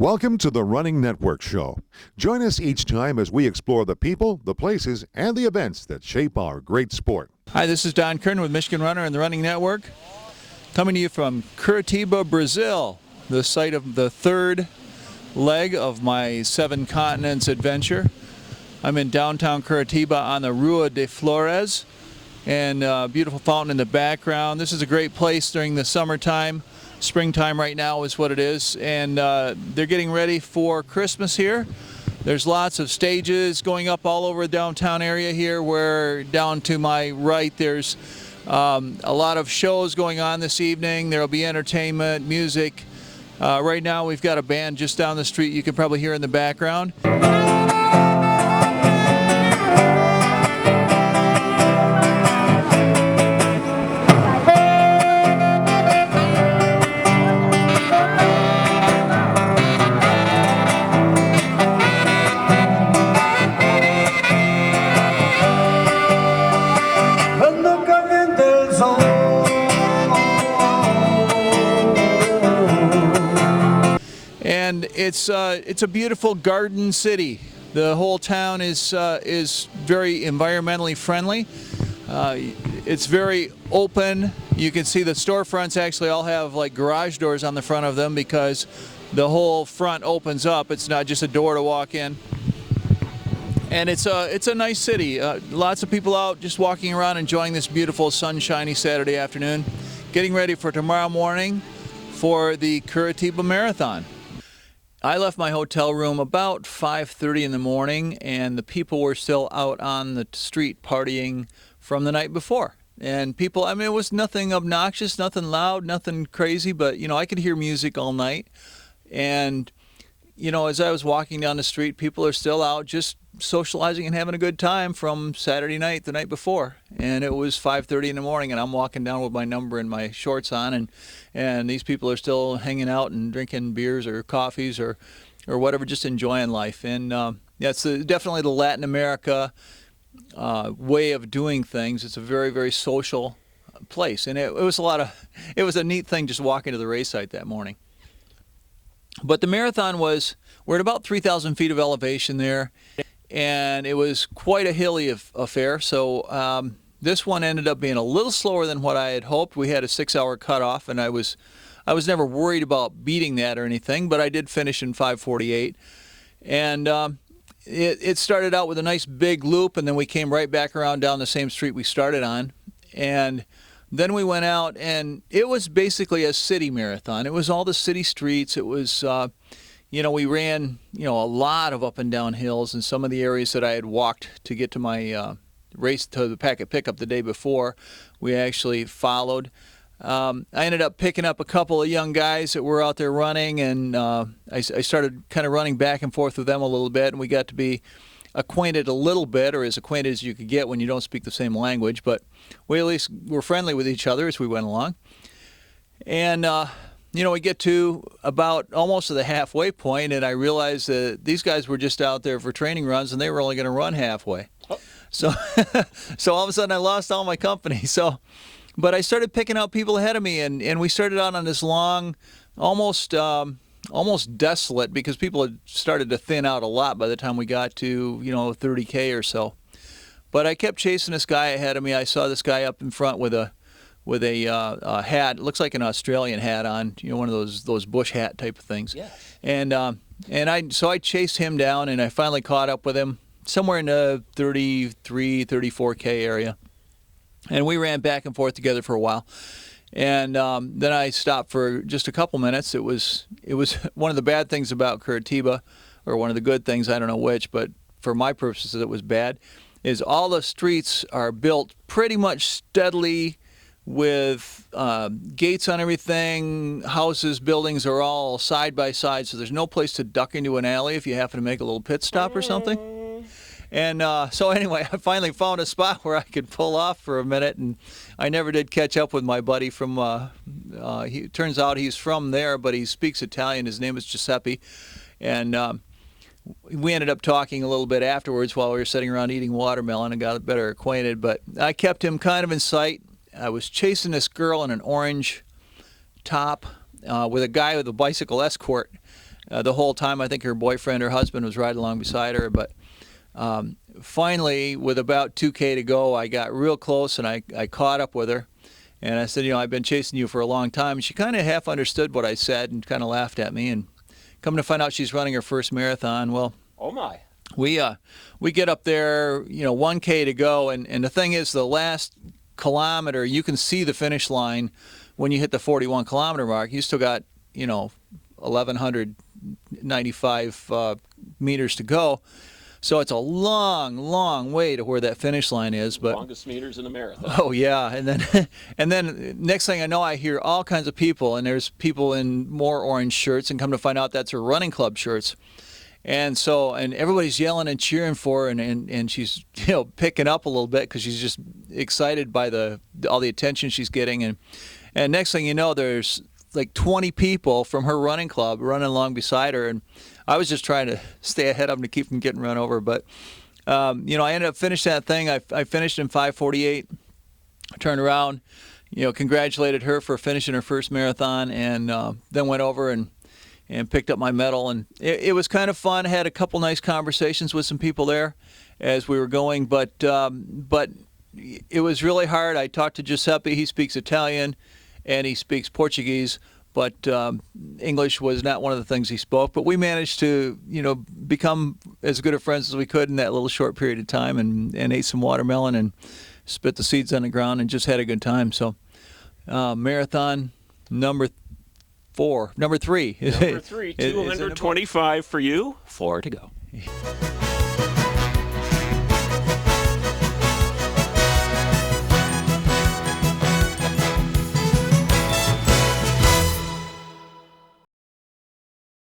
Welcome to the Running Network Show. Join us each time as we explore the people, the places, and the events that shape our great sport. Hi, this is Don Kern with Michigan Runner and the Running Network, coming to you from Curitiba, Brazil, the site of the third leg of my Seven Continents adventure. I'm in downtown Curitiba on the Rua de Flores, and a beautiful fountain in the background. This is a great place during the summertime. Springtime right now is what it is, and they're getting ready for Christmas here. There's lots of stages going up all over the downtown area here, where down to my right there's a lot of shows going on this evening. There'll be entertainment, music. Right now we've got a band just down the street you can probably hear in the background. And it's a beautiful garden city. The whole town is very environmentally friendly. It's very open. You can see the storefronts actually all have like garage doors on the front of them because the whole front opens up. It's not just a door to walk in. And it's a nice city. Lots of people out just walking around enjoying this beautiful sunshiny Saturday afternoon, getting ready for tomorrow morning for the Curitiba Marathon. I left my hotel room about 5:30 in the morning, and the people were still out on the street partying from the night before. And people, I mean, it was nothing obnoxious, nothing loud, nothing crazy, but, you know, I could hear music all night. And, you know, as I was walking down the street, people are still out just socializing and having a good time from Saturday night, the night before. And it was 5:30 in the morning, and I'm walking down with my number and my shorts on, and these people are still hanging out and drinking beers or coffees or whatever, just enjoying life. And it's definitely the Latin America way of doing things. It's a very, very social place, and it was a neat thing just walking to the race site that morning. But the marathon we're at about 3,000 feet of elevation there, and it was quite a hilly affair. So this one ended up being a little slower than what I had hoped. We had a 6-hour cutoff, and I was never worried about beating that or anything, but I did finish in 5:48. And it started out with a nice big loop, and then we came right back around down the same street we started on. And then we went out, and it was basically a city marathon. It was all the city streets. It was, we ran, a lot of up and down hills in some of the areas that I had walked to get to my race to the packet pickup the day before. We actually followed. I ended up picking up a couple of young guys that were out there running, and I started kind of running back and forth with them a little bit, and we got to be acquainted a little bit, or as acquainted as you could get when you don't speak the same language, but we at least were friendly with each other as we went along. And we get to about almost to the halfway point, and I realized that these guys were just out there for training runs, and they were only going to run halfway. Oh. So all of a sudden I lost all my company. But I started picking out people ahead of me, and we started out on this long, almost desolate, because people had started to thin out a lot by the time we got to 30K or so. But I kept chasing this guy ahead of me. I saw this guy up in front with a hat. It looks like an Australian hat on, one of those bush hat type of things. Yeah. And I chased him down, and I finally caught up with him somewhere in the 33, 34K area. And we ran back and forth together for a while. And then I stopped for just a couple minutes. It was one of the bad things about Curitiba, or one of the good things, I don't know which, but for my purposes it was bad, is all the streets are built pretty much steadily with gates on everything. Houses, buildings are all side by side, so there's no place to duck into an alley if you happen to make a little pit stop or something. And so anyway, I finally found a spot where I could pull off for a minute, and I never did catch up with my buddy from, turns out he's from there, but he speaks Italian. His name is Giuseppe. And we ended up talking a little bit afterwards while we were sitting around eating watermelon and got better acquainted. But I kept him kind of in sight. I was chasing this girl in an orange top with a guy with a bicycle escort. the whole time. I think her boyfriend, her husband, was riding along beside her. But finally, with about 2K to go, I got real close and I caught up with her. And I said, I've been chasing you for a long time. And she kind of half understood what I said and kind of laughed at me. And come to find out, she's running her first marathon. Well, oh my. We get up there, 1K to go. And the thing is, the last kilometer, you can see the finish line when you hit the 41 kilometer mark. You still got, 1,195 meters to go. So it's a long, long way to where that finish line is. But longest meters in a marathon. Oh yeah, and then next thing I know, I hear all kinds of people, and there's people in more orange shirts, and come to find out that's her running club shirts. And everybody's yelling and cheering for her, and she's picking up a little bit because she's just excited by all the attention she's getting, and next thing you know, there's like 20 people from her running club running along beside her, and I was just trying to stay ahead of them to keep them getting run over. But I ended up finishing that thing. I finished in 5:48. I turned around, congratulated her for finishing her first marathon, and then went over and picked up my medal. And it was kind of fun. I had a couple nice conversations with some people there as we were going, but it was really hard. I talked to Giuseppe. He speaks Italian and he speaks Portuguese, but English was not one of the things he spoke. But we managed to, become as good of friends as we could in that little short period of time, and ate some watermelon and spit the seeds on the ground and just had a good time. So marathon number three. Number three, 225 for you, 4 to go.